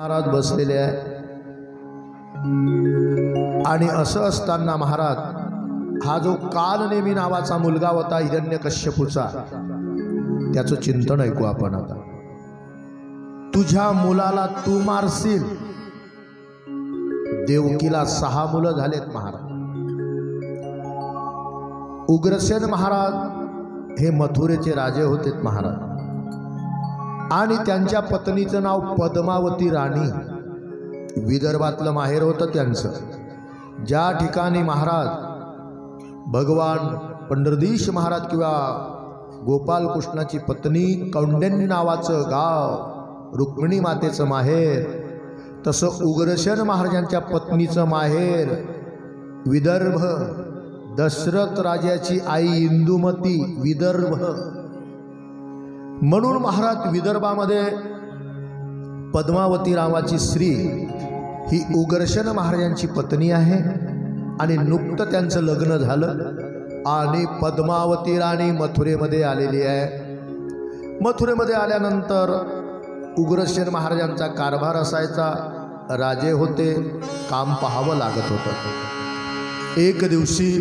महाराज बसलेले आहे आणि असं असताना महाराज हा जो कालनेमी नावाचा मुलगा होता हिरण्यकश्यपूचा, त्याचं चिंतन ऐकू आपण आता. तुझ्या मुलाला तू मारशील. देवकीला 6 मुलं झालेत महाराज. उग्रसेन महाराज हे मथुरेचे राजे होते महाराज, आणि त्यांच्या पत्नीचं नाव पद्मावती राणी. विदर्भातलं माहेर होतं त्यांचं. ज्या ठिकाणी महाराज भगवान पंढरदीश महाराज किंवा गोपाल कृष्णाची पत्नी कौंडिन्य नावाचं गाव रुक्मिणी मातेचं माहेर, तसं उग्रसेन महाराजांच्या पत्नीचं माहेर विदर्भ. दशरथ राजाची आई इंदुमती विदर्भ. म्हणून महाराज विदर्भामध्ये पद्मावती नावाची स्त्री ही उग्रसेन महाराजांची पत्नी आहे, आणि नुकतं त्यांचं लग्न झालं आणि पद्मावती राणी मथुरेमध्ये आलेली आहे. मथुरेमध्ये आल्यानंतर उग्रसेन महाराजांचा कारभार असायचा. राजे होते, काम पाहावं लागत होतं. एक दिवशी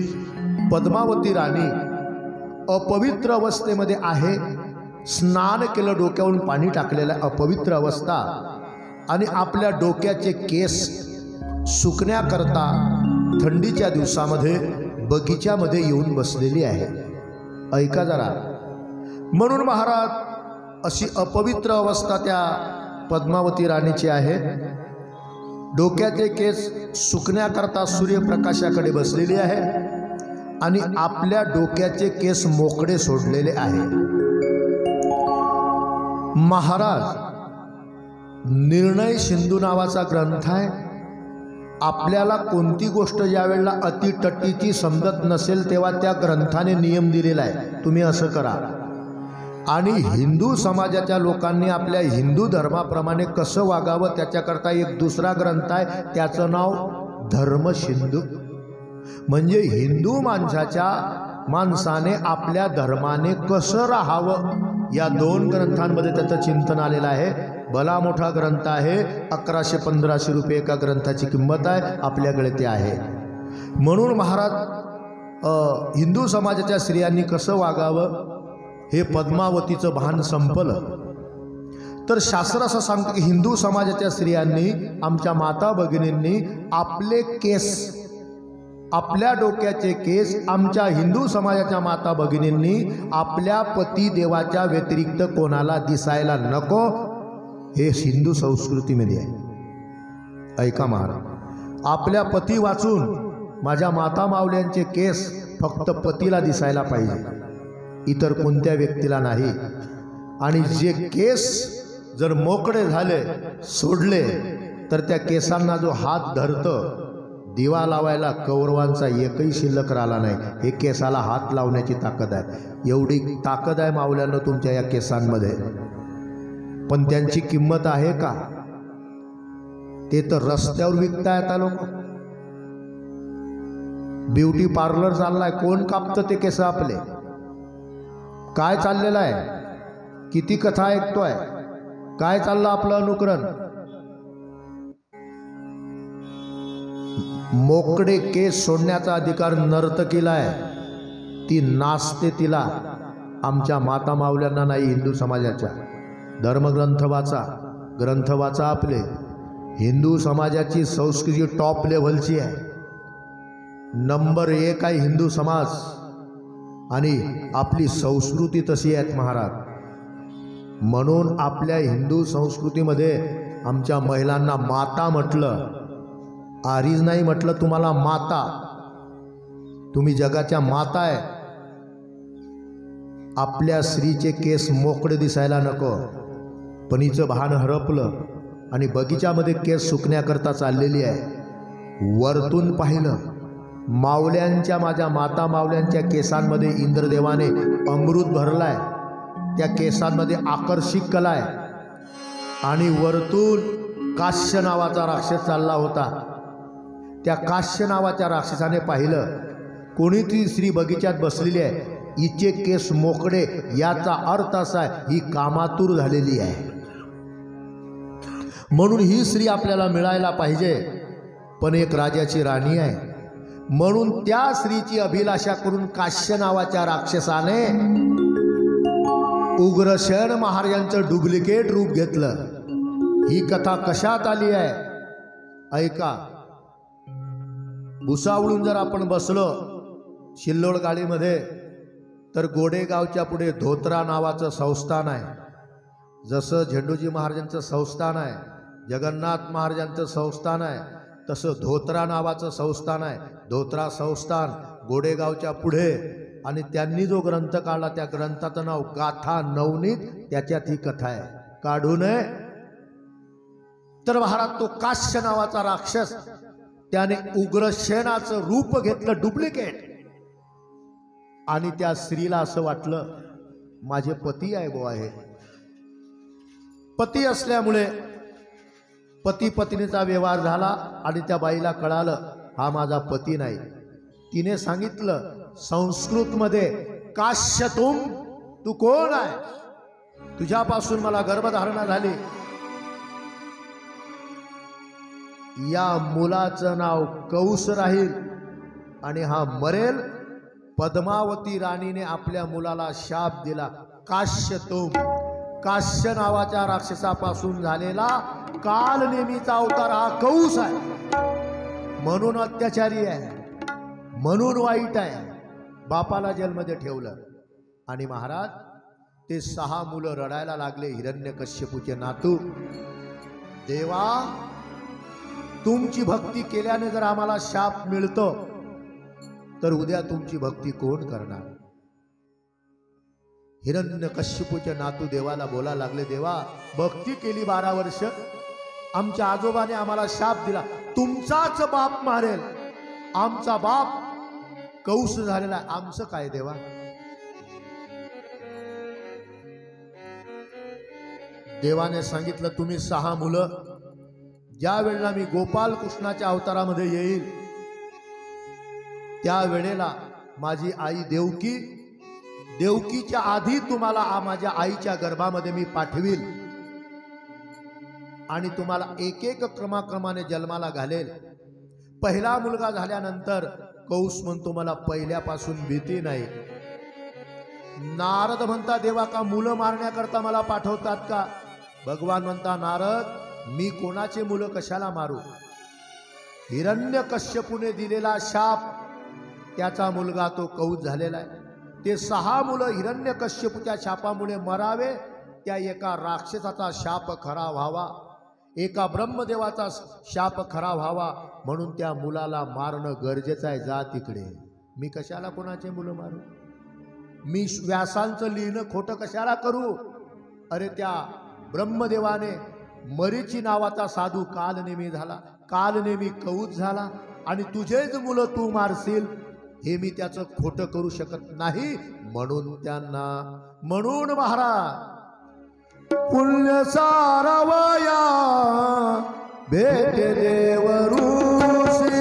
पद्मावती राणी अपवित्र अवस्थेमध्ये आहे. स्नान केलं, डोक्यावरून पाणी टाकलेलं, अपवित्र अवस्था, आणि आपल्या डोक्याचे केस सुकण्याकरता थंडीच्या दिवसामध्ये बगीच्यामध्ये येऊन बसलेली आहे. ऐका जरा. म्हणून महाराज अशी अपवित्र अवस्था त्या पद्मावती राणीची आहे. डोक्याचे केस सुकण्याकरता सूर्यप्रकाशाकडे बसलेली आहे, आणि आपल्या डोक्याचे केस मोकळे सोडलेले आहे. महाराज निर्णय सिंधू नावाचा ग्रंथ आहे. आपल्याला कोणती गोष्ट ज्या वेळेला अतिटट्टीची समजत नसेल तेव्हा त्या ग्रंथाने नियम दिलेला आहे, तुम्ही असं करा. आणि हिंदू समाजाच्या लोकांनी आपल्या हिंदू धर्माप्रमाणे कसं वागावं त्याच्याकरता एक दुसरा ग्रंथ आहे, त्याचं नाव धर्म सिंधू. म्हणजे हिंदू माणसाने आपल्या धर्माने कसं राहावं, या 2 ग्रंथांमध्ये त्याचं चिंतन आलेलं आहे. भला मोठा ग्रंथ आहे. 1100-1500 रुपये एका ग्रंथाची किंमत आहे. आपल्याकडे ते आहे. म्हणून महाराज हिंदू समाजाच्या स्त्रियांनी कसं वागावं हे पद्मावतीचं भान संपलं. तर शास्त्र असं सांगतं की हिंदू समाजाच्या स्त्रियांनी, आमच्या माता भगिनींनी आपले केस, आपल्या डोक्याचे केस, आमच्या हिंदू समाजाच्या माता भगिनींनी आपल्या पती देवाच्या व्यतिरिक्त कोणाला दिसायला नको, हे हिंदू संस्कृतीमध्ये आहे. ऐका महाराज, आपल्या पती वाचून माझ्या माता मावल्यांचे केस फक्त पतीला दिसायला पाहिजे, इतर कोणत्या व्यक्तीला नाही. आणि जे केस जर मोकळे झाले, सोडले, तर त्या केसांना जो हात धरतं, दिवा लावायला कौरवांचा एकही शिल्लक राहिला नाही. हे केसाला हात लावण्याची ताकद आहे. एवढी ताकद आहे मावल्यांना तुमच्या या केसांमध्ये. पण त्यांची किंमत आहे का? ते तर रस्त्यावर विकताय आता लोक. ब्युटी पार्लर चाललाय, कोण कापतं ते केस आपले? काय चाललेलं आहे? किती कथा ऐकतोय? काय चाललं आपलं अनुकरण? मोकळे केस सोडण्याचा अधिकार नर्तकीला आहे. ती नाचते, तिला. आमच्या माता मावल्यांना नाही. हिंदू समाजाच्या धर्मग्रंथ वाचा, ग्रंथ वाचा. आपले हिंदू समाजाची संस्कृती टॉप लेव्हलची आहे. नंबर 1 आहे हिंदू समाज, आणि आपली संस्कृती तशी आहे महाराज. म्हणून आपल्या हिंदू संस्कृतीमध्ये आमच्या महिलांना माता म्हटलं, आरीज नाही म्हटलं. तुम्हाला माता, तुम्ही जगाच्या माता आहे. आपल्या स्त्रीचे केस मोकळे दिसायला नको. पण हिचं भान हरपलं आणि बगीच्यामध्ये केस सुकण्याकरता चाललेली आहे. वरतून पाहिलं, मावल्यांच्या, माझ्या माता मावल्यांच्या केसांमध्ये इंद्रदेवाने अमृत भरलाय. त्या केसांमध्ये आकर्षक कला आहे. आणि वरतून काश्य नावाचा राक्षस चालला होता. त्या काश्य नावाच्या राक्षसाने पाहिलं, कोणीतरी स्त्री बगीच्यात बसलेली आहे, हिचे केस मोकळे. याचा अर्थ असा आहे, ही कामातूर झालेली आहे. म्हणून ही स्त्री आपल्याला मिळायला पाहिजे, पण एक राजाची राणी आहे. म्हणून त्या स्त्रीची अभिलाषा करून काश्य नावाच्या राक्षसाने उग्रसेन महाराजांचं डुप्लिकेट रूप घेतलं. ही कथा कशात आली आहे ऐका. भुसावळून जर आपण बसलो शिल्लोड गाडीमध्ये तर गोडेगावच्या पुढे धोत्रा नावाचं संस्थान आहे. जसं झेंडूजी महाराजांचं संस्थान आहे, जगन्नाथ महाराजांचं संस्थान आहे, तसं धोत्रा नावाचं संस्थान आहे. धोत्रा संस्थान गोडेगावच्या पुढे. आणि त्यांनी जो ग्रंथ काढला त्या ग्रंथाचं नाव गाथा नवनीत, त्याच्यात ही कथा आहे. काढू नये. तर महाराज तो काश्य नावाचा राक्षस त्याने उग्रसेनाचं रूप घेतलं डुप्लिकेट. आणि त्या स्त्रीला असं वाटलं माझे पती आहे बुवा. हे पती असल्यामुळे पती पत्नीचा व्यवहार झाला आणि त्या बाईला कळालं हा माझा पती नाही. तिने सांगितलं संस्कृतमध्ये काश्य तू कोण आहे, तुझ्यापासून मला गर्भधारणा झाली. या मुलाचं नाव कौस राहील आणि हा मरेल. पद्मावती राणीने आपल्या मुलाला शाप दिला. काश्य काश्य नावाच्या राक्षसापासून झालेला काल नेमीचा अवतार हा कौस आहे. म्हणून अत्याचारी आहे, म्हणून वाईट आहे. बापाला जेलमध्ये ठेवलं. आणि महाराज ते 6 मुलं रडायला लागले. हिरण्यकश्यपूचे नातू, देवा तुमची भक्ती केल्याने जर आम्हाला शाप मिळतो तर उद्या तुमची भक्ती कोण करणार. हिरण्यकश्यपूचे नातू देवाला बोलायला लागले, देवा भक्ती केली 12 वर्ष, आमच्या आजोबाने आम्हाला शाप दिला, तुमचाच बाप मारेल, आमचा बाप कौस झालेला, आमचं काय देवा. देवाने सांगितलं तुम्ही 6 मुलं, ज्या वेळेला मी गोपाल कृष्णाच्या अवतारामध्ये येईल त्या वेळेला माझी आई देवकीच्या आधी तुम्हाला माझ्या आईच्या गर्भामध्ये मी पाठवील आणि तुम्हाला एक एक क्रमाक्रमाने जन्माला घालेल. पहिला मुलगा झाल्यानंतर कौस म्हणतो मला पहिल्यापासून भीती नाही. नारद म्हणता देवा का मुलं मारण्याकरता मला पाठवतात का. भगवान म्हणता नारद मी कोणाचे मुलं कशाला मारू. हिरण्यकश्यपूने दिलेला शाप त्याचा मुलगा तो कौस झालेला आहे. ते 6 मुलं हिरण्यकश्यपूच्या शापामुळे मरावे, त्या एका राक्षसाचा शाप खरा व्हावा, एका ब्रह्मदेवाचा शाप खरा व्हावा, म्हणून त्या मुलाला मारणं गरजेचं आहे. जा तिकडे, मी कशाला कोणाचे मुलं मारू, मी व्यासांचं लिहिणं खोटं कशाला करू. अरे त्या ब्रह्मदेवाने मरीची नावाचा साधू कालनेमी झाला, कालनेमी कौस झाला, आणि तुझेच मुलं तू मारशील हे मी त्याचं खोटं करू शकत नाही. म्हणून महाराज पुण्य सारावया भेट देवऋषी,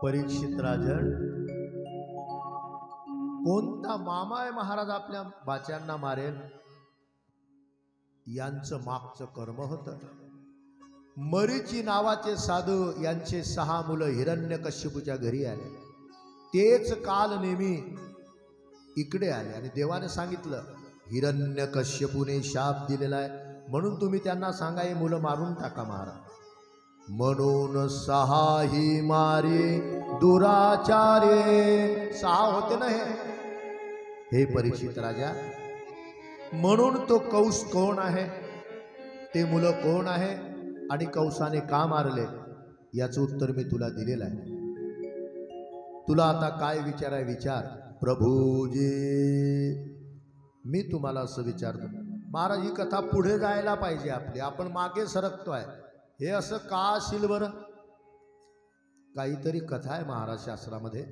परीक्षित राजन, कोणता मामा आहे महाराज आपल्या बाच्यांना मारेल? यांचं मागचं कर्म होतं. मरीची नावाचे साधू यांचे 6 मुलं हिरण्यकश्यपूच्या घरी आले. तेच काल नेहमी इकडे आले आणि देवाने सांगितलं हिरण्यकश्यपूने शाप दिलेला आहे, म्हणून तुम्ही त्यांना सांगा ही मुलं मारून टाका महाराज. म्हणून 6 ही मारे दुराचारे. 6 होते ना हे परीक्षित राजा. म्हणून तो कौस कोण आहे, ते मुलं कोण आहे आणि कौसाने का मारले, याचं उत्तर मी तुला दिलेलं आहे. तुला आता काय विचार आहे विचार. प्रभूजी, मी तुम्हाला असं विचारतो महाराज, ही कथा पुढे जायला पाहिजे आपली, आपण मागे सरकतोय. हे असं का असेल बरं? काहीतरी कथा आहे महाराज शास्त्रामध्ये,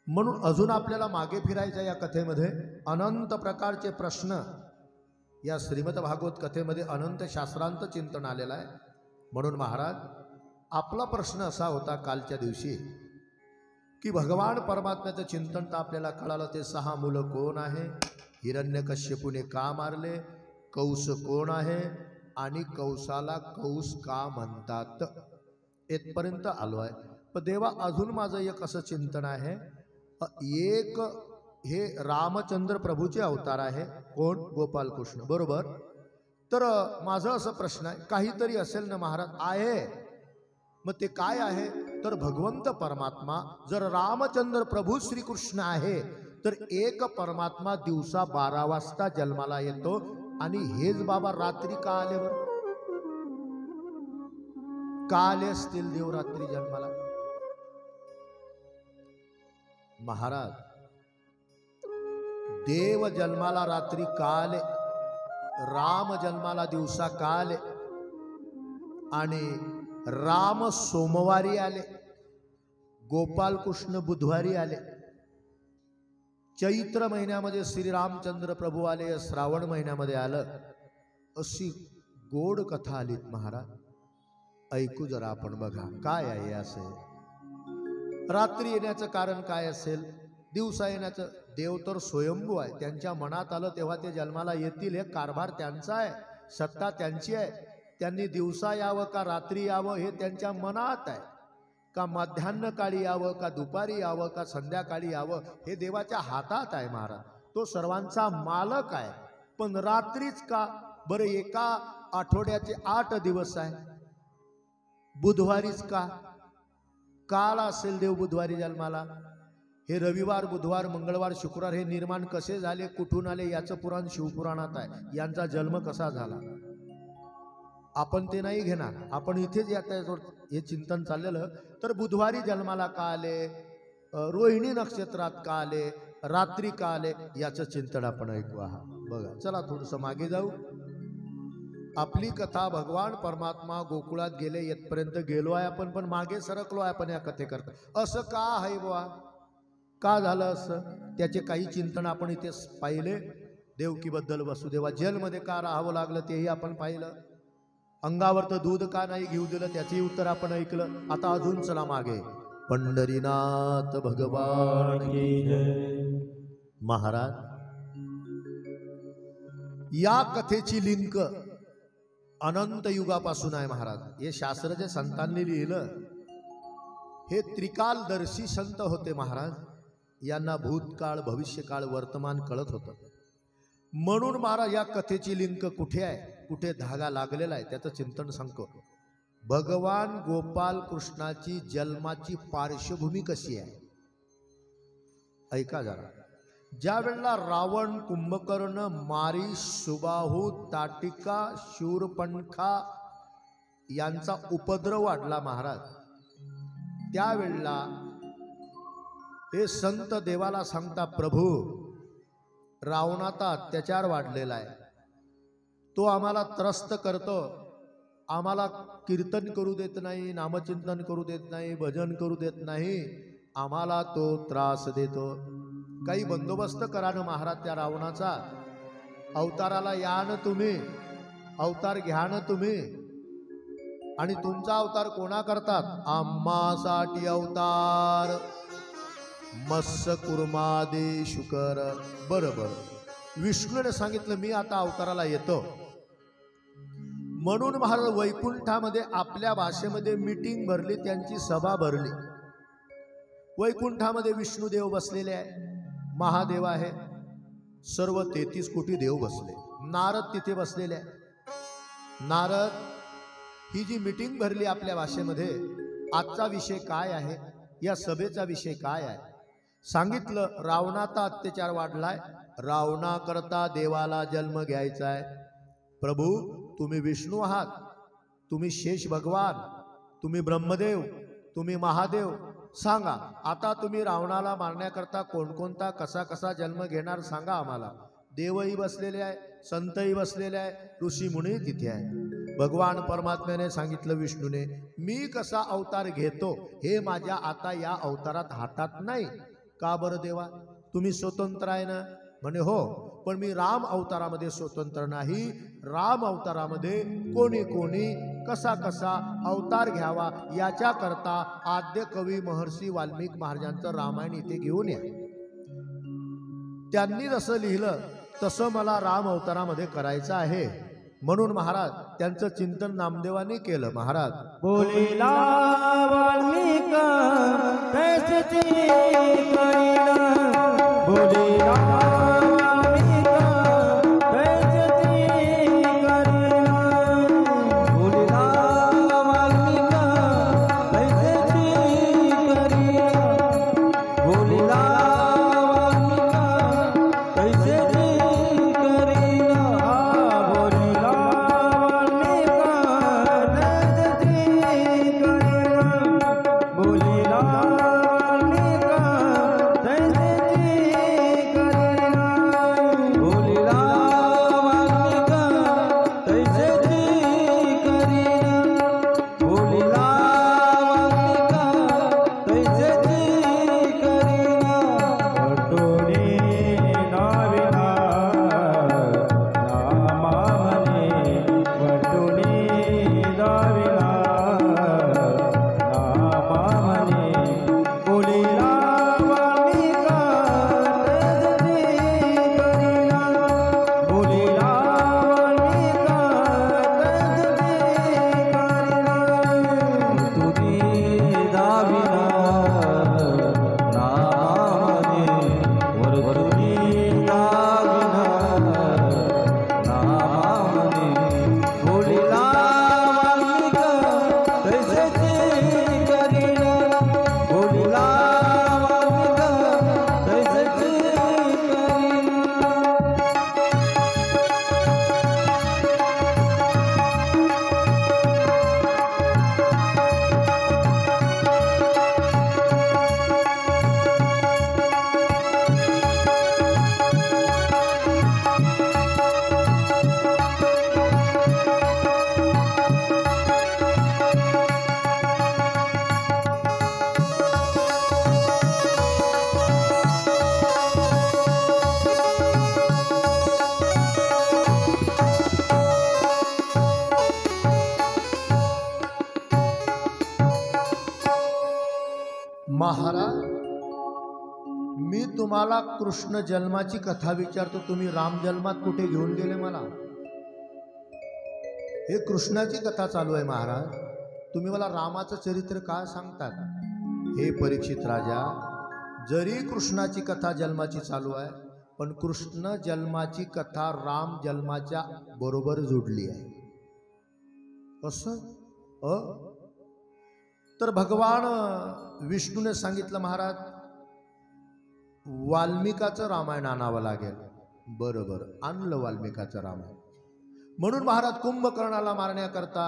म्हणून अजून आपल्याला मागे फिरायचं. या कथेमध्ये अनंत प्रकारचे प्रश्न, या श्रीमद भागवत कथेमध्ये अनंत शास्त्रांत चिंतन आलेलं आहे. म्हणून महाराज, आपला प्रश्न असा होता कालच्या दिवशी की भगवान परमात्म्याचं चिंतन तर आपल्याला कळालं. ते 6 मुलं कोण आहे, हिरण्यकश्यपूने का मारले, कौस कोण आहे आणि कौसाला कौस का म्हणतात, इथपर्यंत आलो आहे. पण देवा, अजून माझं एक असं चिंतन आहे, एक हे रामचंद्र प्रभूचे अवतार आहे. कोण? गोपाल कृष्ण, बरोबर. तर माझं असं प्रश्न आहे, काहीतरी असेल ना महाराज? आहे. मग ते काय आहे? तर भगवंत परमात्मा जर रामचंद्र प्रभू श्रीकृष्ण आहे, तर एक परमात्मा दिवसा 12 वाजता जन्माला येतो आणि हेच बाबा रात्री का आले बरं? का आले असतील देव रात्री जन्माला? महाराज, देव जन्माला रात्री का आले, राम जन्माला दिवसा का आले, आणि राम सोमवारी आले, गोपाल कृष्ण बुधवारी आले. चैत्र महिन्यामध्ये श्रीरामचंद्र प्रभू आले, श्रावण महिन्यामध्ये आलं. अशी गोड कथा आलीत महाराज. ऐकू जरा आपण, बघा काय आहे असं. रात्री येण्याचं कारण काय असेल, दिवसा येण्याचं? देव तर स्वयंभू आहे, त्यांच्या मनात आलं तेव्हा ते जन्माला येतील. हे कारभार त्यांचा आहे, सत्ता त्यांची आहे. त्यांनी दिवसा यावं का रात्री यावं हे त्यांच्या मनात आहे. का मध्यान्ह काळी यावं का दुपारी यावं का संध्याकाळी यावं हे देवाच्या हातात आहे महाराज. तो सर्वांचा मालक आहे. पण रात्रीच का बरं? एका आठवड्याचे 8 दिवस आहे, बुधवारीच का? काल असेल देव बुधवारी जन्माला? हे रविवार, बुधवार, मंगळवार, शुक्रवार हे निर्माण कसे झाले, कुठून आले, याचं पुराण शिवपुराणात आहे. यांचा जन्म कसा झाला आपण ते नाही घेणार. आपण इथेच हे चिंतन चाललेलं. तर बुधवारी जन्माला का आले, रोहिणी नक्षत्रात का आले, रात्री का आले, याचं चिंतन आपण ऐकू. आहात बघा. चला थोडंसं मागे जाऊ. आपली कथा भगवान परमात्मा गोकुळात गेले येथपर्यंत गेलो आहे आपण, पण मागे सरकलो आहे आपण या कथेकरता. असं का आहे बुवा, का झालं असं, त्याचे काही चिंतन आपण इथे पाहिले. देवकीबद्दल, वसुदेवा जेलमध्ये का राहावं लागलं तेही आपण पाहिलं. अंगावर तर दूध का नाही घेऊ दिलं त्याचेही उत्तर आपण ऐकलं. आता अजून चला मागे. पंढरीनाथ भगवान की जय. महाराज, या कथेची लिंक अनंत युगापासून आहे महाराज. हे शास्त्र जे संतांनी लिहिलं, हे त्रिकालदर्शी संत होते महाराज. यांना भूतकाळ, भविष्यकाळ, वर्तमान कळत होतं. म्हणून महाराज या कथेची लिंक कुठे आहे, कुठे धागा लागलेला आहे, त्याचं चिंतन सांगतो. भगवान गोपाल कृष्णाची जन्माची पार्श्वभूमी कशी आहे ऐका जरा. ज्या वेळेला रावण, कुंभकर्ण, मारी, सुबाहू, ताटिका, शूरपणखा यांचा उपद्रव वाढला महाराज, त्यावेळेला हे संत देवाला सांगता, प्रभू रावणाचा अत्याचार वाढलेला आहे, तो आम्हाला त्रस्त करतो, आम्हाला कीर्तन करू देत नाही, नामचिंतन करू देत नाही, भजन करू देत नाही, आम्हाला तो त्रास देतो. काही बंदोबस्त करा ना महाराज त्या रावणाचा. अवताराला या ना तुम्ही, अवतार घ्या ना तुम्ही. आणि तुमचा अवतार कोणा करतात? आम्हासाठी अवतार मत्स्य कुर्मादे शुकर. बरोबर, विष्णूने सांगितलं मी आता अवताराला येतो. म्हणून महाराज वैकुंठामध्ये आपल्या भाषेमध्ये मीटिंग भरली, त्यांची सभा भरली. वैकुंठामध्ये विष्णुदेव बसलेले आहे, महादेव आहे, सर्व 33 कोटी देव बसले. नारद तिथे बसलेले आहे. नारद, ही जी मीटिंग भरली आपल्या भाषेमध्ये, आजचा विषय काय आहे? या सभेचा विषय काय आहे? सांगितलं, रावणाचा अत्याचार वाढलाय, रावणाकरता देवाला जन्म घ्यायचा आहे. प्रभू, तुम्ही विष्णू आहात, तुम्ही शेष भगवान, तुम्ही ब्रह्मदेव, तुम्ही महादेव, सांगा आता तुम्ही रावणाला मारण्याकरता कोणकोणता कसा कसा जन्म घेणार सांगा आम्हाला. देवही बसलेले आहे, संतही बसलेले आहे, ऋषी मुनी तिथे आहे. भगवान परमात्म्याने सांगितलं विष्णूने, मी कसा अवतार घेतो हे माझ्या आता या अवतारात हातात नाही. का बरं देवा, तुम्ही स्वतंत्र आहे ना? म्हणे हो, पण मी राम अवतारामध्ये स्वतंत्र नाही. राम अवतारामध्ये कोणी कोणी कसा कसा अवतार घ्यावा याच्या करता आद्य कवी महर्षी वाल्मिक महाराजांचं रामायण इथे घेऊन या. त्यांनी जसं लिहिलं तसं मला राम अवतारामध्ये करायचं आहे. म्हणून महाराज त्यांचं चिंतन नामदेवाने केलं. महाराज बोलेला वाल्मिक तैसेची करीना, बोलेला वाल्मिक तैसेची करीना, बोलेला वाल्मिक तैसेची करीना, बोलेला वाल्मिक तैसेची करीना, बोलेला वाल्मिक तैसेची करीना, बोलेला वाल्मिक तैसेची करीना, बोलेला वाल्मिक तैसेची करीना, बोलेला वाल्मिक तैसेची करीना. वटोनी नाविना नामामने, वटोनी नाविना नामामने, बोलेला वाल्मिक तैसेची करीना, बोलेला वाल्मिक तैसेची करीना. वटोनी दाविना नामामने, वटोनी दाविना नामामने, बोलेला वाल्मिक तैसेची करीना, बोलेला वाल्मिक तैसेची करीना. महाराज, मी तुम्हाला कृष्ण जन्माची कथा विचारतो, तुम्ही राम जन्मात कुठे घेऊन गेले मला? हे कृष्णाची कथा चालू आहे महाराज, तुम्ही मला रामाचं चरित्र का सांगतात? हे परीक्षित राजा, जरी कृष्णाची कथा जन्माची चालू आहे, पण कृष्ण जन्माची कथा राम जन्माच्या बरोबर जोडली आहे. असं तर भगवान विष्णूने सांगितलं, महाराज वाल्मिकाचं रामायण आणावं लागेल. बरोबर, आणलं वाल्मिकाचं रामायण. म्हणून महाराज कुंभकर्णाला मारण्याकरता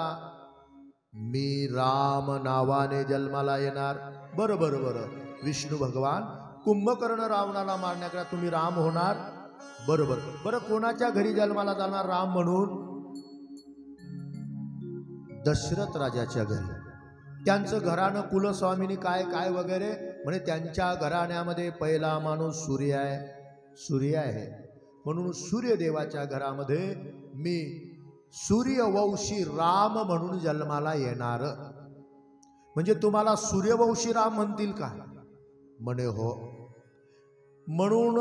मी राम नावाने जन्माला येणार. बरोबर बरं, विष्णू भगवान कुंभकर्ण रावणाला मारण्याकरता तुम्ही राम होणार. बरोबर बरं, कोणाच्या घरी जन्माला जाणार राम म्हणून? दशरथ राजाच्या घरी. त्यांचं घराणं कुलस्वामिनी काय काय वगैरे म्हणे, त्यांच्या घराण्यामध्ये पहिला माणूस सूर्य आहे. सूर्य आहे म्हणून सूर्यदेवाच्या घरामध्ये मी सूर्यवंशी राम म्हणून जन्माला येणार. म्हणजे तुम्हाला सूर्यवंशी राम म्हणतील का? म्हणे हो. म्हणून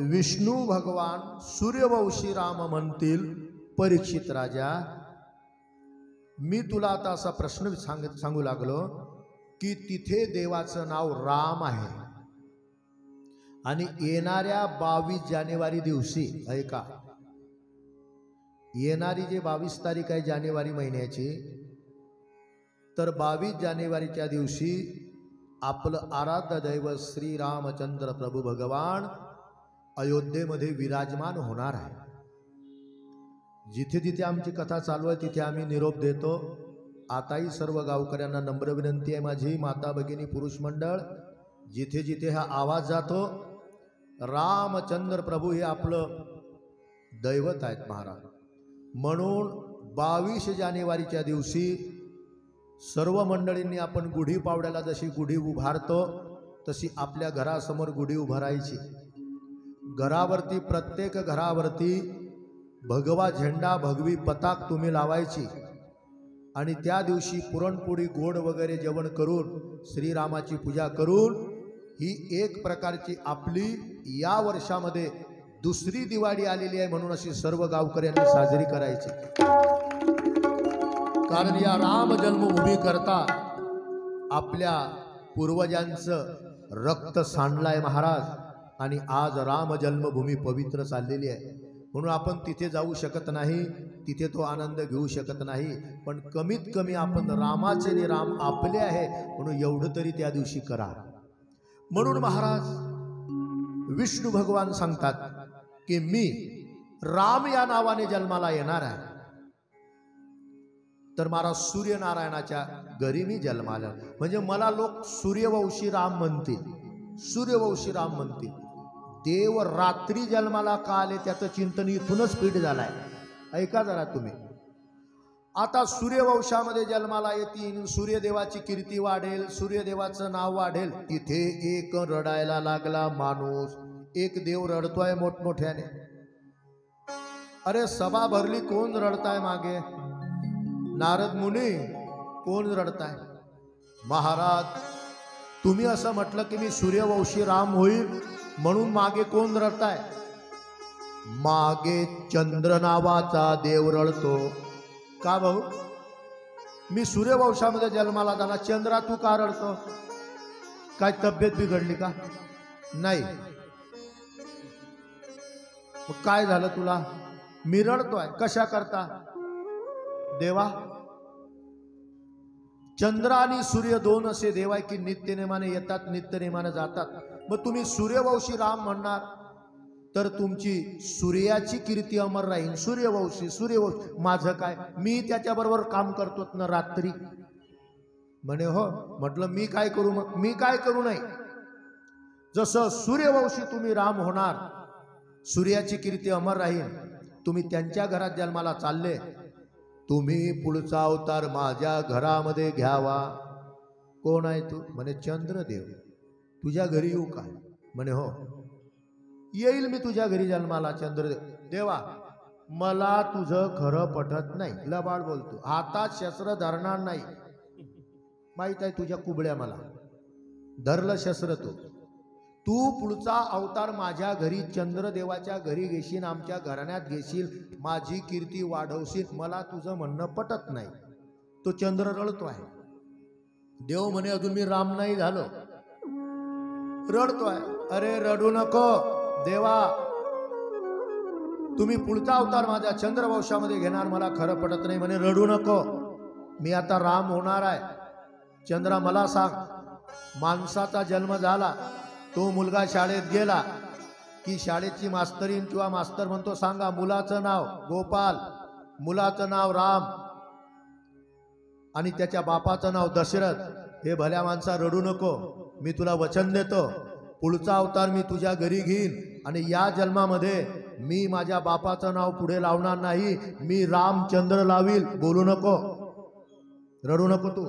विष्णू भगवान सूर्यवंशी राम म्हणतील. परीक्षित राजा, मी तुला आता असा प्रश्न सांगू लागलो की तिथे देवाचं नाव राम आहे आणि येणाऱ्या 22 जानेवारी दिवशी, ऐका, येणारी जे 22 तारीख आहे जानेवारी महिन्याची, तर 22 जानेवारीच्या दिवशी आपलं आराध्य दैवत श्री रामचंद्र प्रभू भगवान अयोध्येमध्ये विराजमान होणार आहे. जिथे जिथे आमची कथा चालू आहे तिथे आम्ही निरोप देतो. आताही सर्व गावकऱ्यांना नम्र विनंती आहे माझी, माता भगिनी पुरुष मंडळ, जिथे जिथे हा आवाज जातो, रामचंद्र प्रभू हे आपलं दैवत आहेत महाराज. म्हणून 22 जानेवारीच्या दिवशी सर्व मंडळींनी आपण गुढीपाडव्याला जशी गुढी उभारतो तशी आपल्या घरासमोर गुढी उभारायची. घरावरती, प्रत्येक घरावरती भगवा झेंडा, भगवी पताक तुम्ही लावायची आणि त्या दिवशी पुरणपोळी, गोड वगैरे जेवण करून श्रीरामाची पूजा करून ही एक प्रकारची आपली या वर्षामध्ये दुसरी दिवाळी आलेली आहे म्हणून अशी सर्व गावकऱ्यांनी साजरी करायची. कारण या राम जन्मभूमी करता आपल्या पूर्वजांचं रक्त सांडलंय महाराज आणि आज राम जन्मभूमी पवित्र चाललेली आहे. म्हणून आपण तिथे जाऊ शकत नाही, तिथे तो आनंद घेऊ शकत नाही, पण कमीत कमी आपण रामाचे आणि राम आपले आहे म्हणून एवढं तरी त्या दिवशी करा. म्हणून महाराज विष्णू भगवान सांगतात की मी राम या नावाने जन्माला येणार आहे. तर महाराज सूर्यनारायणाच्या घरी मी जन्माला, म्हणजे मला लोक सूर्यवंशी राम म्हणतील, सूर्यवंशी राम म्हणतील. देव रात्री जन्माला का आले त्याचं चिंतन इथूनच पीठ झालाय. ऐका जरा तुम्ही. आता सूर्यवंशामध्ये जन्माला येतील, सूर्यदेवाची कीर्ती वाढेल, सूर्यदेवाचं नाव वाढेल. तिथे एक रडायला लागला माणूस, एक देव रडतोय मोठमोठ्याने. अरे सभा भरली, कोण रडताय मागे? नारद मुनी, कोण रडताय? महाराज तुम्ही असं म्हटलं की मी सूर्यवंशी राम होईल म्हणून मागे कोण रडताय? मागे चंद्र नावाचा देव रडतो. का भाऊ? मी सूर्यवंशामध्ये जन्माला झाला, चंद्रा तू का रडतो? काय तब्येत बिघडली का? नाही. मग काय झालं तुला? मी रडतोय. कशा करता? देवा, चंद्र आणि सूर्य दोन असे देव आहे की नित्यनेमाने येतात, नित्यनेमाने जातात. मग तुम्ही सूर्यवंशी राम म्हणणार तर तुमची सूर्याची कीर्ती अमर राहील. सूर्यवंशी, सूर्यवंशी. माझं काय? मी त्याच्याबरोबर काम करतो ना रात्री. म्हणे हो. म्हटलं मी काय करू? मग मी काय करू नाही? जसं सूर्यवंशी तुम्ही राम होणार, सूर्याची कीर्ती अमर राहील, तुम्ही त्यांच्या घरात जन्माला चालले, तुम्ही पुढचा अवतार माझ्या घरामध्ये घ्यावा. कोण आहे तू? म्हणे चंद्रदेव. तुझ्या घरी येऊ काय? म्हणे हो येईल मी तुझ्या घरी जन्माला. चंद्रदेव. देवा मला तुझं खरं पटत नाही. लबाड बोलतो. हातात शस्त्र धरणार नाही. माहित आहे तुझ्या कुबड्या. मला धरलं शस्त्र तू पुढचा अवतार माझ्या घरी चंद्रदेवाच्या घरी घेशील, आमच्या घराण्यात घेशील, माझी कीर्ती वाढवशील. मला तुझं म्हणणं पटत नाही. तो चंद्र रडतो आहे. देव म्हणे अजून मी राम नाही झालो. रडतोय. अरे रडू नको देवा, तुम्ही पुढचा अवतार माझ्या चंद्रवंशामध्ये घेणार, मला खरं पटत नाही. म्हणे रडू नको, मी आता राम होणार आहे. चंद्रा मला सांग, माणसाचा जन्म झाला, तो मुलगा शाळेत गेला की शाळेची मास्तरीन किंवा मास्तर म्हणतो सांगा मुलाचं नाव गोपाल, मुलाचं नाव राम आणि त्याच्या बापाचं नाव दशरथ. हे भल्या माणसा रडू नको, मी तुला वचन देतो, पुढचा अवतार मी तुझ्या घरी घेईन आणि या जन्मामध्ये मी माझ्या बापाचं नाव पुढे लावणार नाही, मी रामचंद्र लावील. बोलू नको, रडू नको तू.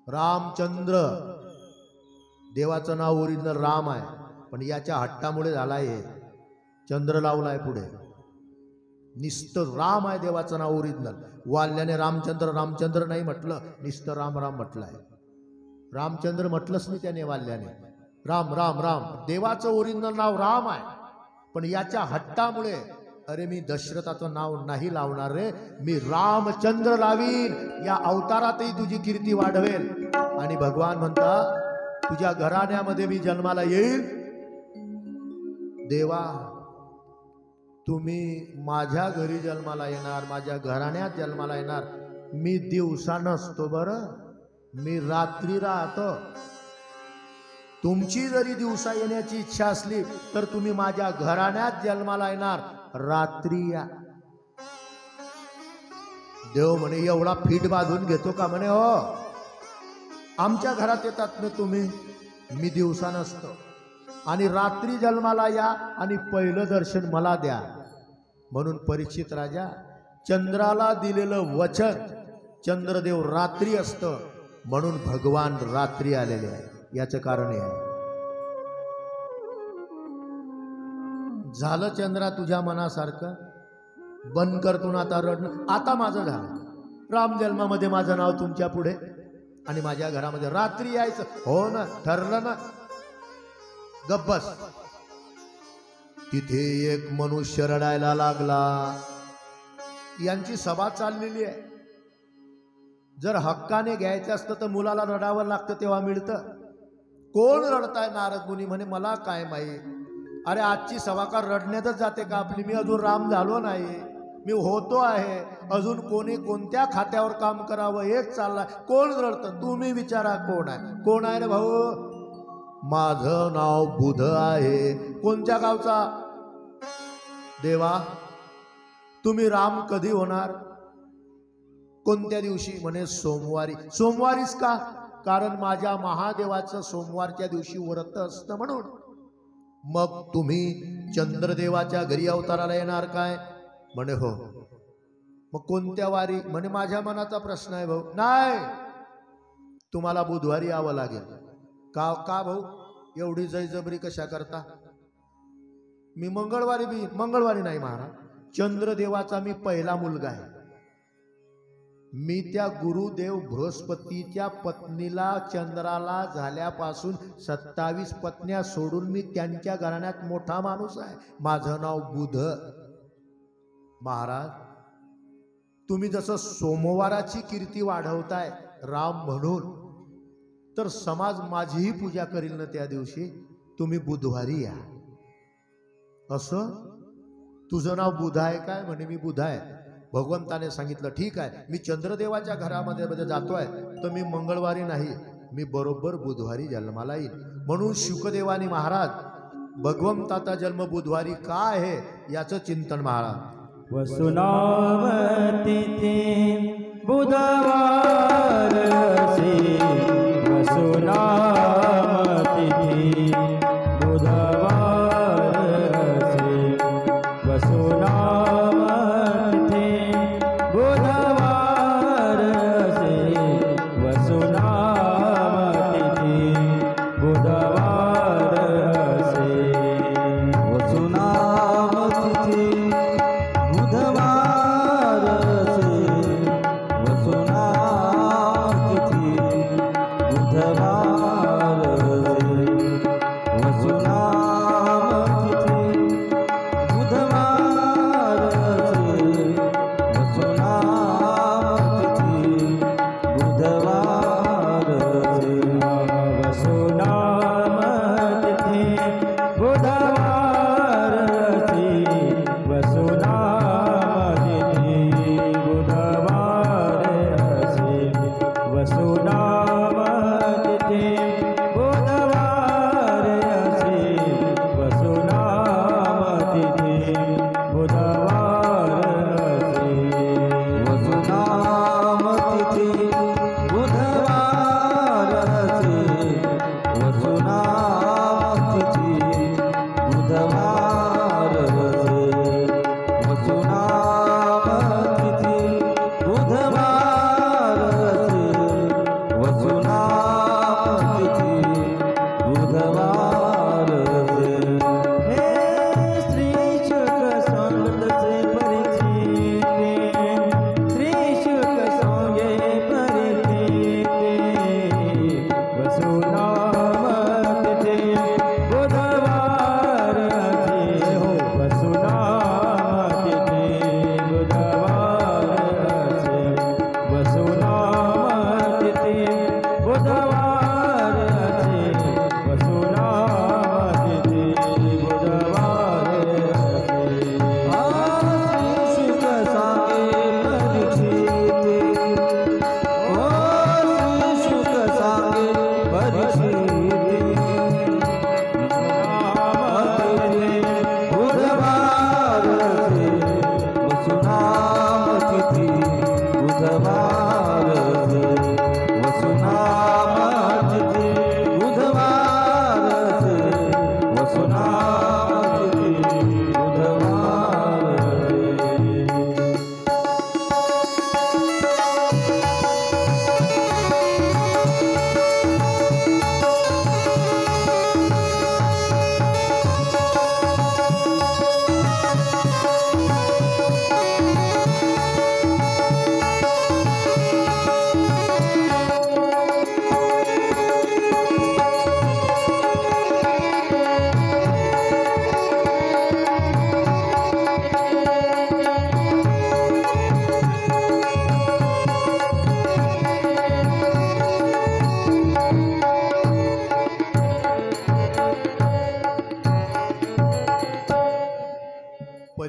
रामचंद्र देवाचं नाव ओरिजिनल राम आहे, पण याच्या हट्टामुळे झालाय हे चंद्र लावलाय पुढे. नुसतं राम आहे देवाचं नाव ओरिजिनल. वाल्याने रामचंद्र रामचंद्र नाही म्हटलं, नुसतं राम राम म्हटलं आहे. रामचंद्र म्हटलंच नाही त्याने वाल्याने. राम राम राम देवाचं ओरिजिनल नाव राम आहे. पण याच्या हट्टामुळे अरे मी दशरथाचं नाव नाही लावणार रे, मी रामचंद्र लावीन. या अवतारातही तुझी कीर्ती वाढवेल. आणि भगवान म्हणता तुझ्या घराण्यामध्ये मी जन्माला येईल. देवा तुम्ही माझ्या घरी जन्माला येणार, माझ्या घराण्यात जन्माला येणार. मी दिवसा नसतो बरं, मी रात्री राहतो. तुमची जरी दिवसा येण्याची इच्छा असली तर तुम्ही माझ्या घराण्यात जन्माला येणार, रात्री या. देव म्हणे एवढा फीट बांधून घेतो का म्हणे. हो आमच्या घरात येतात ना तुम्ही, मी दिवसा नसतो आणि रात्री जन्माला या आणि पहिलं दर्शन मला द्या. म्हणून परीक्षित राजा चंद्राला दिलेलं वचन, चंद्रदेव रात्री असतं म्हणून भगवान रात्री आलेले आहे. याचं कारण हे आहे. झालं चंद्रा तुझ्या मनासारखं, बंद करतो आता रडणं. आता माझं झालं. राम जन्मामध्ये माझं नाव तुमच्या पुढे आणि माझ्या घरामध्ये रात्री यायचं. हो ना, ठरलं ना, गब्बस. तिथे एक मनुष्य रडायला लागला. यांची सभा चाललेली आहे. जर हक्काने घ्यायचं असतं तर मुलाला रडावं लागतं तेव्हा मिळतं. कोण रडताय? नारद मुनी म्हणे मला काय माहीत. अरे आजची सभा का रडण्यातच जाते का आपली? मी अजून राम झालो नाही, मी होतो आहे. अजून कोणी कोणत्या खात्यावर काम करावं हेच चाललंय. कोण रडतं? तुम्ही विचारा कोण आहे. कोण आहे रे भाऊ? माझं नाव बुध आहे. कोणत्या गावचा? देवा तुम्ही राम कधी होणार? कोणत्या दिवशी? म्हणे सोमवारी. सोमवारीच का? कारण माझ्या महादेवाचं सोमवारच्या दिवशी व्रत असतं म्हणून. मग तुम्ही चंद्रदेवाच्या घरी अवताराला येणार काय? म्हणे हो. मग कोणत्या वारी? म्हणे माझ्या मनाचा प्रश्न आहे भाऊ. नाही, तुम्हाला बुधवारी यावं लागेल. का का भाऊ एवढी जयजबरी कशा करता? मी मंगळवारी बी. मंगळवारी नाही महाराज, चंद्रदेवाचा मी पहिला मुलगा आहे. मी त्या गुरुदेव बृहस्पतीच्या पत्नीला चंद्राला झाल्यापासून 27 पत्न्या सोडून मी त्यांच्या घराण्यात मोठा माणूस आहे. माझं नाव बुध. महाराज तुम्ही जसं सोमवाराची कीर्ती वाढवताय राम म्हणून, तर समाज माझीही पूजा करील ना त्या दिवशी. तुम्ही बुधवारी या. असं तुझं नाव बुध आहे काय? म्हणे मी बुध आहे. भगवंताने सांगितलं ठीक आहे, मी चंद्रदेवाच्या घरामध्ये जातोय तर मी मंगळवारी नाही, मी बरोबर बुधवारी जन्माला येईल. म्हणून शुकदेवानी महाराज भगवंताचा जन्म बुधवारी का आहे याचं चिंतन महाराज. वसुनाम तिथी बुधवार से, वसुनाम तिथी बुधवार से, वसुनाम तिथी बुधवार से, वसुनाम तिथी बुधवार से, वसुनाम तिथी बुधवार से, वसुनाम तिथी बुधवार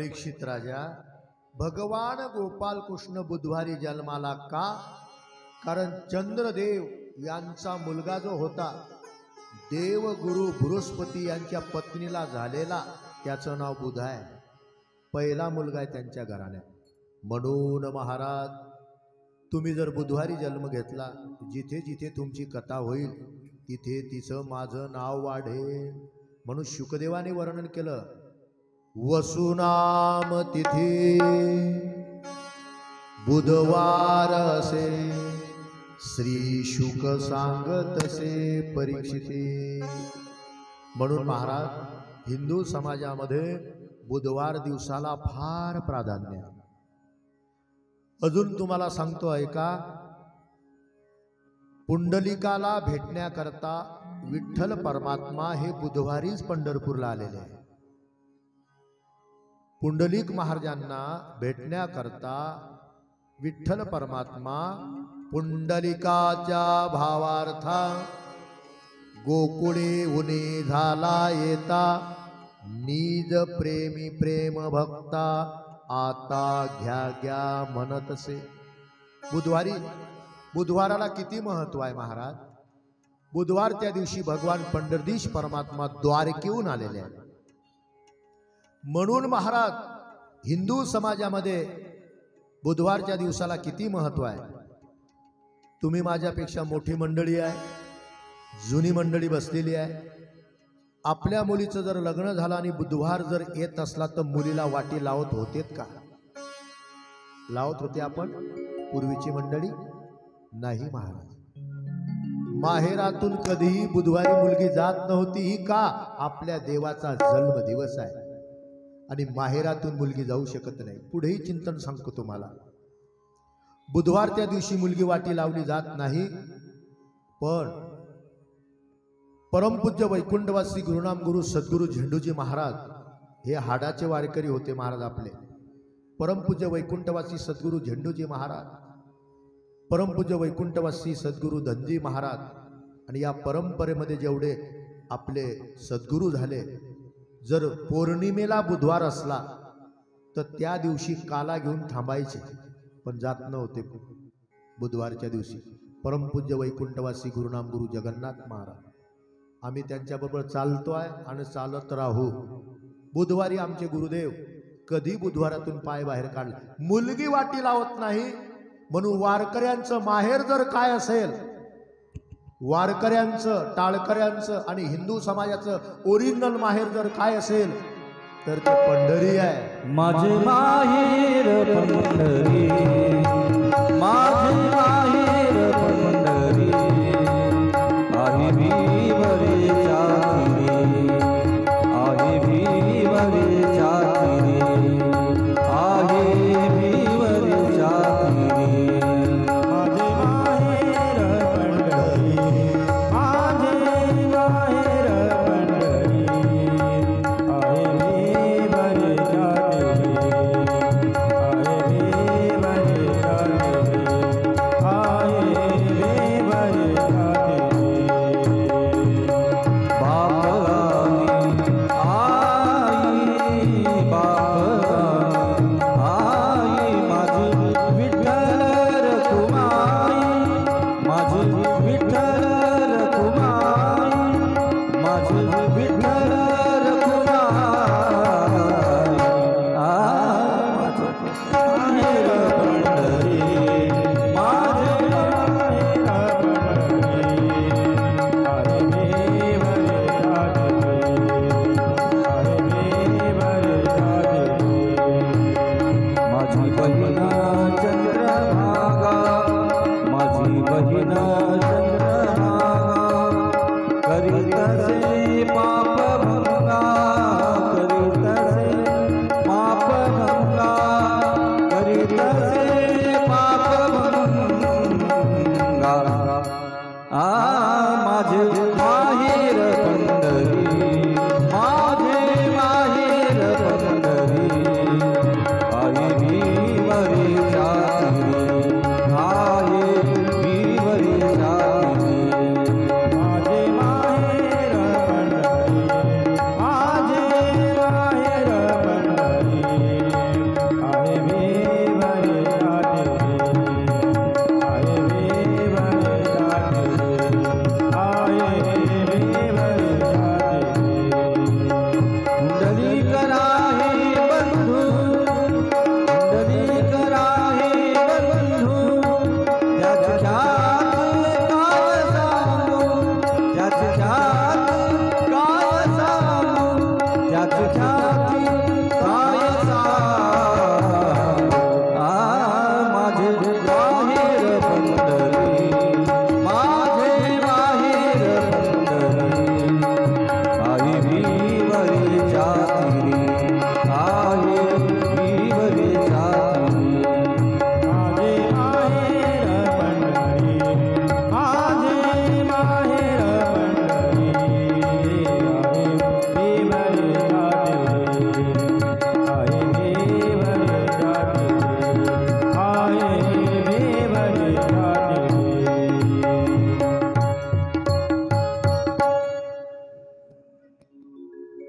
परीक्षित राजा, भगवान गोपाल कृष्ण बुधवारी जन्माला का? कारण चंद्रदेव यांचा मुलगा जो होता देवगुरु बृहस्पती यांच्या पत्नीला झालेला, त्याचं नाव बुध आहे. पहिला मुलगा आहे त्यांच्या घराण्यात. म्हणून महाराज, तुम्ही जर बुधवारी जन्म घेतला, जिथे जिथे तुमची कथा होईल तिथे तिचं माझं नाव वाढेल. म्हणून शुकदेवाने वर्णन केलं, वसुनाम तिथे बुधवार असे, श्री शुक सांगतसे परीक्षिते. म्हणून महाराज, हिंदू समाजामध्ये बुधवार दिवसाला फार प्राधान्य. अजून तुम्हाला सांगतो ऐका, पुंडलिकाला भेटण्याकरता विठ्ठल परमात्मा हे बुधवारीच पंढरपूरला आलेले आहे. पुंडलिक महाराजांना भेटण्याकरता विठ्ठल परमात्मा पुंडलिकाच्या भावार्था गोकुळे उनी झाला येता, निज प्रेमी प्रेम भक्ता आता घ्या घ्या म्हणतसे. बुधवाराला किती महत्व आहे महाराज. बुधवार त्या दिवशी भगवान पंढरदीश परमात्मा द्वारकेहून आलेले आहेत. म्हणून महाराज, हिंदू समाजामध्ये बुधवारच्या दिवसाला किती महत्व आहे. तुम्ही माझ्यापेक्षा मोठी मंडळी आहे, जुनी मंडळी बसलेली आहे. आपल्या मुलीचं जर लग्न झालं आणि बुधवार जर येत असला तर मुलीला वाटी लावत होतेत का? लावत होते आपण पूर्वीची मंडळी? नाही महाराज. माहेरातून कधीही बुधवारी मुलगी जात नव्हती. ही का? आपल्या देवाचा जन्म दिवस आहे आणि माहेरातून मुलगी जाऊ शकत नाही. पुढेही चिंतन सांगतो तुम्हाला. बुधवार त्या दिवशी मुलगी वाटी लावली जात नाही. पण परमपूज्य वैकुंठवासी गुरुनाम गुरु सद्गुरु झेंडूजी महाराज हे हाडाचे वारकरी होते महाराज आपले. परमपूज्य वैकुंठवासी सद्गुरु झेंडूजी महाराज, परमपूज्य वैकुंठवासी सद्गुरु धनजी महाराज, आणि या परंपरेमध्ये जेवढे आपले सद्गुरु झाले, जर पौर्णिमेला बुधवार असला तर त्या दिवशी काला घेऊन थांबायचे, पण जात नव्हते बुधवारच्या दिवशी. परमपूज्य वैकुंठवासी गुरुनाम गुरु जगन्नाथ महाराज, आम्ही त्यांच्याबरोबर चालतोय आणि चालत राहू. बुधवारी आमचे गुरुदेव कधी बुधवारातून पाय बाहेर काढला. मुलगी वाटी लावत नाही. म्हणून वारकऱ्यांचं माहेर जर काय असेल, वारकऱ्यांचं, टाळकऱ्यांचं आणि हिंदू समाजाचं ओरिजिनल माहेर जर काय असेल तर ते पंढरी आहे. माझे माहेर पंढरी, माझे माहेर पंढरी, आहे भीवरेच्या तीरी, आहे भीवरेच्या तीरी, आहे भीवरेच्या तीरी. माझे माहेर पंढरी, माझे माहेर पंढरी, आहे भीवरेच्या तीरी, आहे भीवरेच्या तीरी, आहे भीवरेच्या तीरी.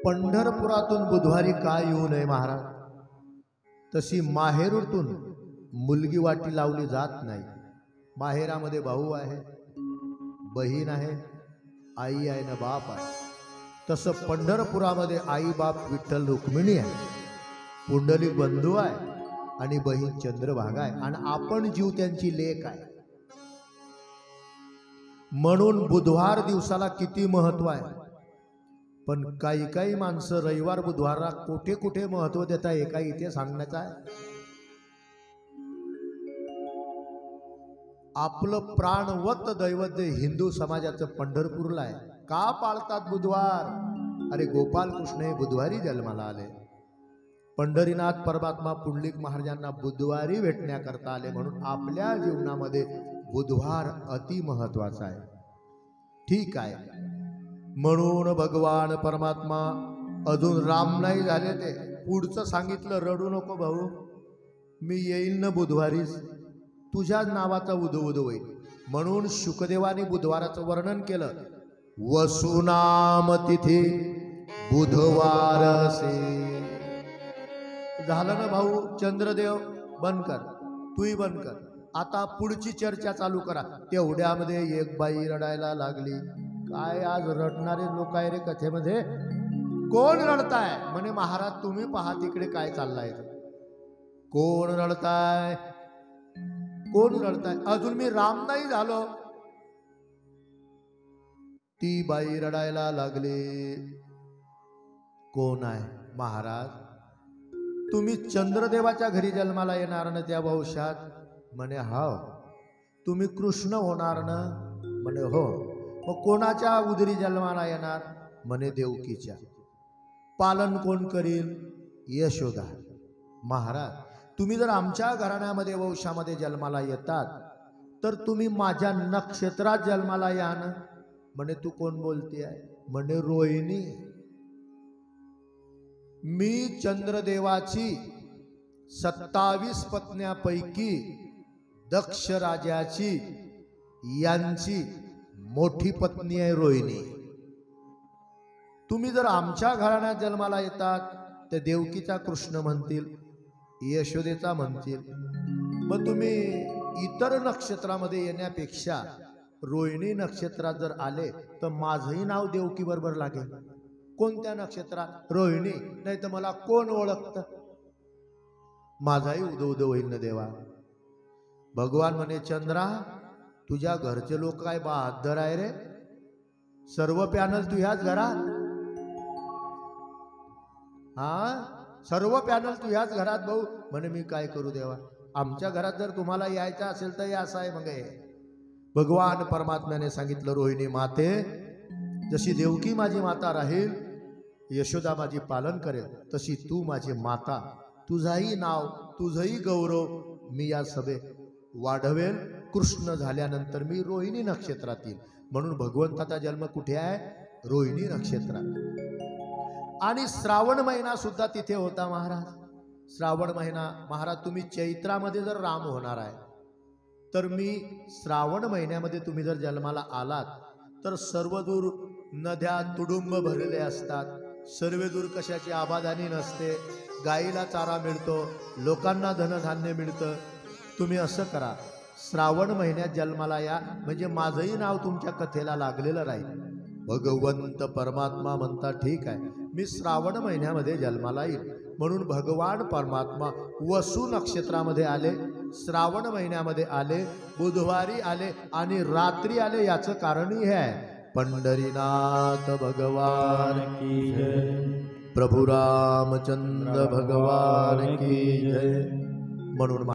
पंढरपुरातून बुधवारी का येऊ नये महाराज? तशी माहेरूतून मुलगी वाटी लावली जात नाही. माहेरामध्ये भाऊ आहे, बहीण आहे, आई आहे ना बाप आहे. तसं पंढरपुरामध्ये आई बाप विठ्ठल रुक्मिणी आहे, पुंडलिक बंधू आहे आणि बहीण चंद्रभागा आहे आणि आपण जीव त्यांची लेक आहे. म्हणून बुधवार दिवसाला किती महत्व आहे. पण काही काही माणसं रविवार बुधवारला कुठे कुठे महत्व देता हे काही इथे सांगण्याचं आहे. आपलं प्राणवत दैवत जे हिंदू समाजाचं पंढरपूरला आहे. का पाळतात बुधवार? अरे गोपाल कृष्ण हे बुधवारी जन्माला आले. पंढरीनाथ परमात्मा पुंडलिक महाराजांना बुधवारी भेटण्याकरता आले. म्हणून आपल्या जीवनामध्ये बुधवार अति महत्वाचा आहे. ठीक आहे. म्हणून भगवान परमात्मा अजून राम नाही झाले ते पुढचं सांगितलं, रडू नको भाऊ, मी येईल ना बुधवारीच, तुझ्याच नावाचा उदो उदो होईल. म्हणून शुकदेवाने बुधवाराचं वर्णन केलं. वसुनाम तिथी बुधवारसे. झालं ना भाऊ? चंद्रदेव बंद कर, तूही बंद कर. आता पुढची चर्चा चालू करा. तेवढ्यामध्ये एक बाई रडायला लागली. काय आज रडणारे लोक आहे रे कथेमध्ये? कोण रडताय? म्हणे महाराज तुम्ही पहा तिकडे काय चाललंय. कोण रडताय? कोण रडताय? अजून मी राम नाही झालो. ती बाई रडायला लागली. कोण आहे? महाराज तुम्ही चंद्रदेवाच्या घरी जन्माला येणार ना त्या वंशात? म्हणे हो. तुम्ही कृष्ण होणार ना? म्हणे हो. मग कोणाच्या उदरी जन्माला येणार? म्हणे देवकीच्या. पालन कोण करील? यशोदा. महाराज तुम्ही जर आमच्या घराण्यामध्ये वंशामध्ये जन्माला येतात तर तुम्ही माझ्या नक्षत्रात जन्माला या ना. म्हणे तू कोण बोलते आहे? म्हणे रोहिणी. मी चंद्रदेवाची 27 पत्न्यापैकी दक्ष राजाची यांची मोठी पत्नी आहे रोहिणी. तुम्ही जर आमच्या घराण्यात जन्माला येतात तर देवकीचा कृष्ण म्हणतील, यशोदेचा म्हणतील. मग तुम्ही इतर नक्षत्रामध्ये येण्यापेक्षा रोहिणी नक्षत्रात जर आले तर माझंही नाव देवकी बरोबर लागेल. कोणत्या नक्षत्रात? रोहिणी. नाही तर मला कोण ओळखतं? माझाही उदो उदो होईल ना देवा. भगवान म्हणे चंद्रा तुझ्या घरचे लोक काय बहादर आहे रे? सर्व पॅनल तुझ्याच घरात. हा सर्व पॅनल तुझ्याच घरात भाऊ. म्हणे मी काय करू देवा? आमच्या घरात जर तुम्हाला यायचं असेल तर या. असं आहे मग हे. भगवान परमात्म्याने सांगितलं रोहिणी माते, जशी देवकी माझी माता राहील, यशोदा माझी पालन करेल, तशी तू माझी माता. तुझाही नाव तुझंही गौरव मी या सभेत वाढवेल. कृष्ण झाल्यानंतर मी रोहिणी नक्षत्रात येईल. म्हणून भगवंताचा जन्म कुठे आहे? रोहिणी नक्षत्रात. आणि श्रावण महिना सुद्धा तिथे होता महाराज. श्रावण महिना महाराज तुम्ही चैत्रामध्ये जर राम होणार आहे तर मी श्रावण महिन्यामध्ये तुम्ही जर जन्माला आलात तर सर्वदूर नद्या तुडुंब भरलेले असतात. सर्वदूर कशाची आबादानी नसते. गाईला चारा मिळतो, लोकांना धनधान्य मिळतं. तुम्ही असं करा, श्रावण महिन्यात जन्माला या, म्हणजे माझंही नाव तुमच्या कथेला लागलेलं राहील. भगवंत परमात्मा म्हणता ठीक आहे, मी श्रावण महिन्यामध्ये जन्माला येईल. म्हणून भगवान परमात्मा वसु नक्षत्रामध्ये आले, श्रावण महिन्यामध्ये आले, बुधवारी आले आणि रात्री आले. याचं कारणही हे आहे. पंढरीनाथ भगवान की जय, प्रभु रामचंद्र भगवान की जय. म्हणून